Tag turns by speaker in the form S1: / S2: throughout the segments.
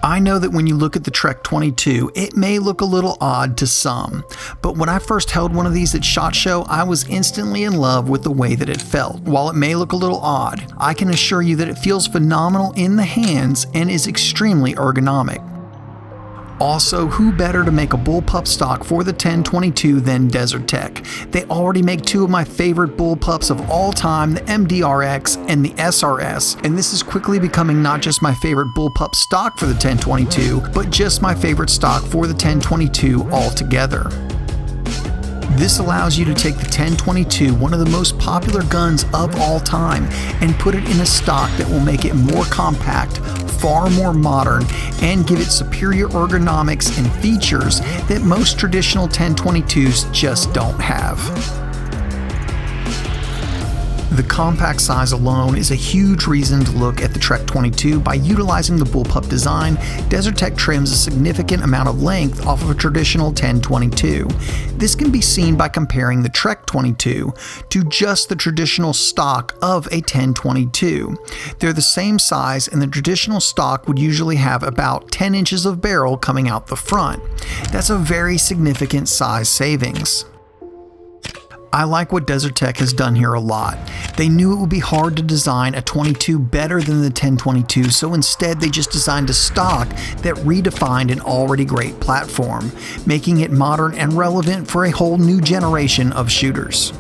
S1: I know that when you look at the Trek 22, it may look a little odd to some, but when I first held one of these at SHOT Show, I was instantly in love with the way that it felt. While it may look a little odd, I can assure you that it feels phenomenal in the hands and is extremely ergonomic. Also, who better to make a bullpup stock for the 1022 than Desert Tech? They already make two of my favorite bullpups of all time, the MDRX and the SRS, and this is quickly becoming not just my favorite bullpup stock for the 1022, but just my favorite stock for the 1022 altogether. This allows you to take the 1022, one of the most popular guns of all time, and put it in a stock that will make it more compact, far more modern, and give it superior ergonomics and features that most traditional 1022s just don't have. The compact size alone is a huge reason to look at the Trek 22. By utilizing the bullpup design, Desert Tech trims a significant amount of length off of a traditional 1022. This can be seen by comparing the Trek 22 to just the traditional stock of a 1022. They're the same size, and the traditional stock would usually have about 10 inches of barrel coming out the front. That's a very significant size savings. I like what Desert Tech has done here a lot. They knew it would be hard to design a 22 better than the 1022, so instead they just designed a stock that redefined an already great platform, making it modern and relevant for a whole new generation of shooters.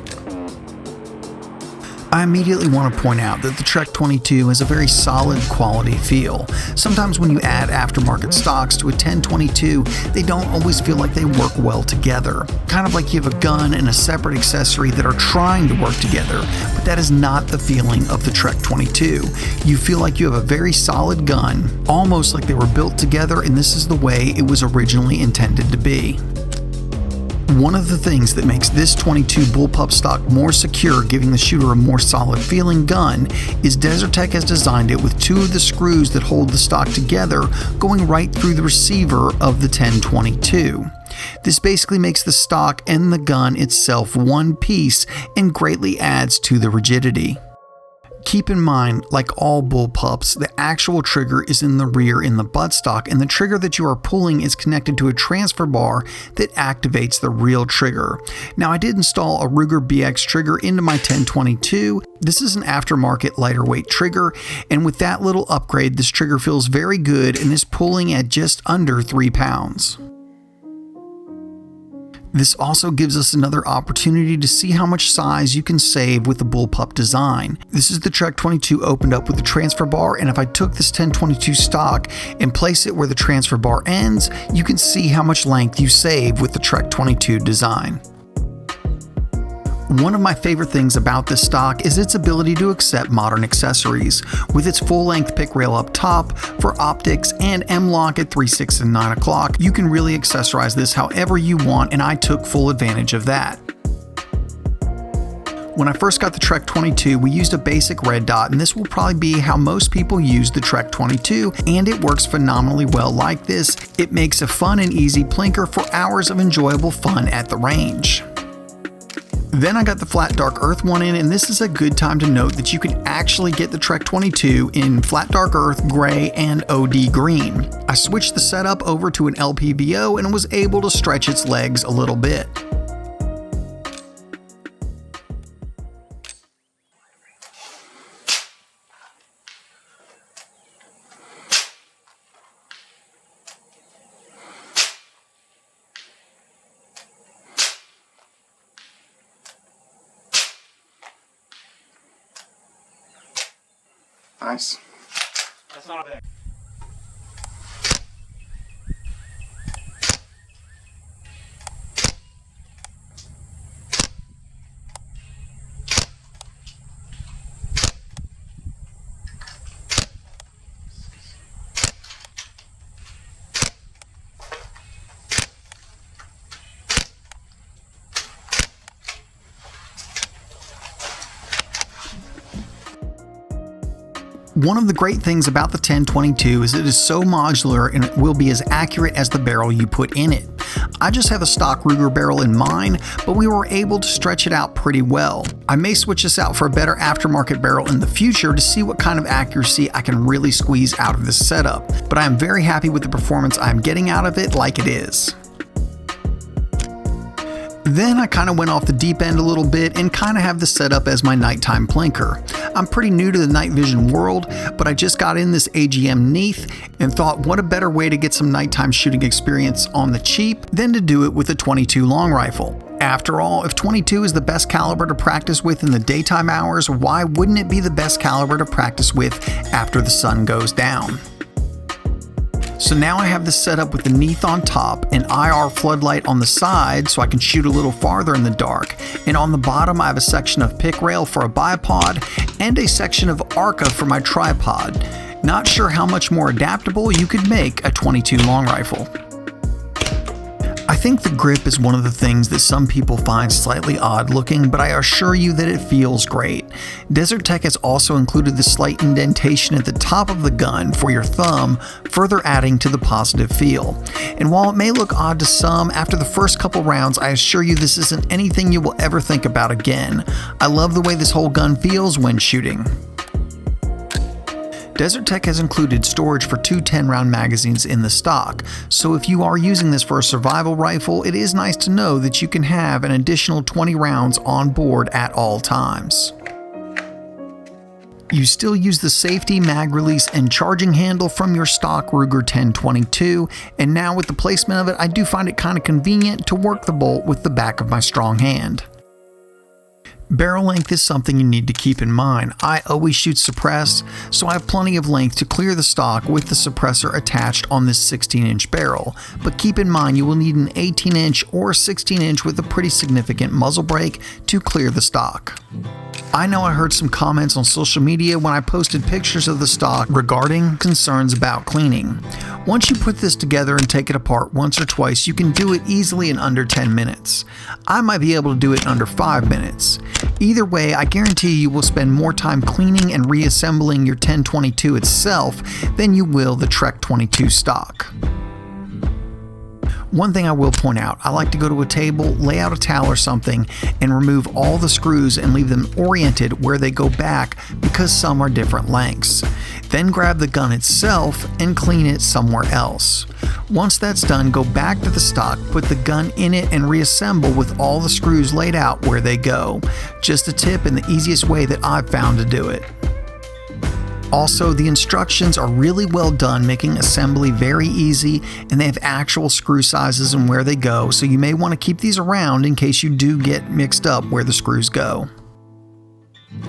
S1: I immediately want to point out that the Trek 22 has a very solid quality feel. Sometimes when you add aftermarket stocks to a 1022, they don't always feel like they work well together. Kind of like you have a gun and a separate accessory that are trying to work together, but that is not the feeling of the Trek 22. You feel like you have a very solid gun, almost like they were built together, and this is the way it was originally intended to be. One of the things that makes this 22 bullpup stock more secure, giving the shooter a more solid feeling gun, is Desert Tech has designed it with two of the screws that hold the stock together going right through the receiver of the 1022. This basically makes the stock and the gun itself one piece and greatly adds to the rigidity. Keep in mind, like all bullpups, the actual trigger is in the rear in the buttstock, and the trigger that you are pulling is connected to a transfer bar that activates the real trigger. Now, I did install a Ruger BX trigger into my 1022. This is an aftermarket lighter weight trigger, and with that little upgrade, this trigger feels very good and is pulling at just under 3 pounds. This also gives us another opportunity to see how much size you can save with the bullpup design. This is the Trek 22 opened up with the transfer bar, and if I took this 1022 stock and place it where the transfer bar ends, you can see how much length you save with the Trek 22 design. One of my favorite things about this stock is its ability to accept modern accessories. With its full-length pick rail up top for optics and M-LOK at 3, 6, and 9 o'clock, you can really accessorize this however you want, and I took full advantage of that. When I first got the Trek 22, we used a basic red dot, and this will probably be how most people use the Trek 22, and it works phenomenally well like this. It makes a fun and easy plinker for hours of enjoyable fun at the range. Then I got the flat dark earth one in, and this is a good time to note that you can actually get the Trek 22 in flat dark earth, gray, and OD green. I switched the setup over to an LPVO and was able to stretch its legs a little bit.
S2: Nice.
S3: That's not bad.
S1: One of the great things about the 1022 is it is so modular and it will be as accurate as the barrel you put in it. I just have a stock Ruger barrel in mine, but we were able to stretch it out pretty well. I may switch this out for a better aftermarket barrel in the future to see what kind of accuracy I can really squeeze out of this setup, but I am very happy with the performance I'm getting out of it like it is. Then I kind of went off the deep end a little bit and kind of have this set up as my nighttime plinker. I'm pretty new to the night vision world, but I just got in this AGM Neath and thought what a better way to get some nighttime shooting experience on the cheap than to do it with a .22 long rifle. After all, if .22 is the best caliber to practice with in the daytime hours, why wouldn't it be the best caliber to practice with after the sun goes down? So now I have this set up with the Neath on top, an IR floodlight on the side so I can shoot a little farther in the dark, and on the bottom I have a section of pick rail for a bipod and a section of Arca for my tripod. Not sure how much more adaptable you could make a .22 long rifle. I think the grip is one of the things that some people find slightly odd looking, but I assure you that it feels great. Desert Tech has also included the slight indentation at the top of the gun for your thumb, further adding to the positive feel. And while it may look odd to some, after the first couple rounds, I assure you this isn't anything you will ever think about again. I love the way this whole gun feels when shooting. Desert Tech has included storage for two 10-round magazines in the stock, so if you are using this for a survival rifle, it is nice to know that you can have an additional 20 rounds on board at all times. You still use the safety, mag release, and charging handle from your stock Ruger 10/22, and now with the placement of it, I do find it kind of convenient to work the bolt with the back of my strong hand. Barrel length is something you need to keep in mind. I always shoot suppressed, so I have plenty of length to clear the stock with the suppressor attached on this 16-inch barrel, but keep in mind you will need an 18-inch or 16-inch with a pretty significant muzzle brake to clear the stock. I know I heard some comments on social media when I posted pictures of the stock regarding concerns about cleaning. Once you put this together and take it apart once or twice, you can do it easily in under 10 minutes. I might be able to do it in under 5 minutes. Either way, I guarantee you will spend more time cleaning and reassembling your 10/22 itself than you will the Trek 22 stock. One thing I will point out, I like to go to a table, lay out a towel or something, and remove all the screws and leave them oriented where they go back because some are different lengths. Then grab the gun itself and clean it somewhere else. Once that's done, go back to the stock, put the gun in it, and reassemble with all the screws laid out where they go. Just a tip and the easiest way that I've found to do it. Also, the instructions are really well done, making assembly very easy, and they have actual screw sizes and where they go, so you may want to keep these around in case you do get mixed up where the screws go.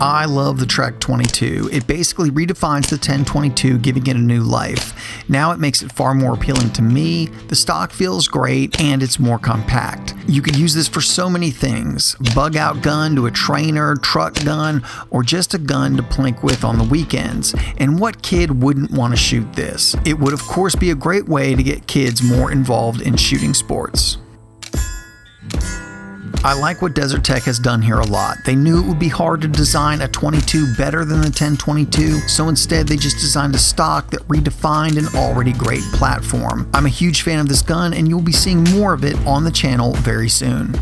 S1: I love the Trek 22. It basically redefines the 10/22, giving it a new life. Now it makes it far more appealing to me, the stock feels great, and it's more compact. You could use this for so many things, bug out gun to a trainer, truck gun, or just a gun to plink with on the weekends. And what kid wouldn't want to shoot this? It would of course be a great way to get kids more involved in shooting sports. I like what Desert Tech has done here a lot. They knew it would be hard to design a .22 better than the 10/22, so instead they just designed a stock that redefined an already great platform. I'm a huge fan of this gun, and you'll be seeing more of it on the channel very soon.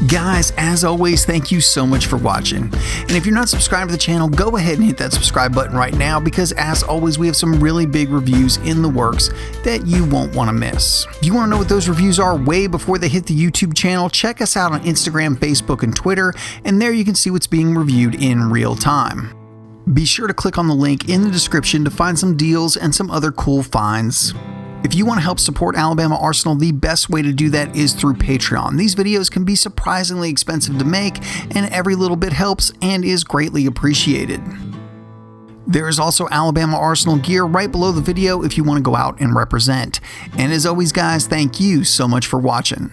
S1: Guys, as always, thank you so much for watching. And if you're not subscribed to the channel, go ahead and hit that subscribe button right now because, as always, we have some really big reviews in the works that you won't want to miss. If you want to know what those reviews are way before they hit the YouTube channel, check us out on Instagram, Facebook, and Twitter, and there you can see what's being reviewed in real time. Be sure to click on the link in the description to find some deals and some other cool finds. If you want to help support Alabama Arsenal, the best way to do that is through Patreon. These videos can be surprisingly expensive to make, and every little bit helps and is greatly appreciated. There is also Alabama Arsenal gear right below the video if you want to go out and represent. And as always, guys, thank you so much for watching.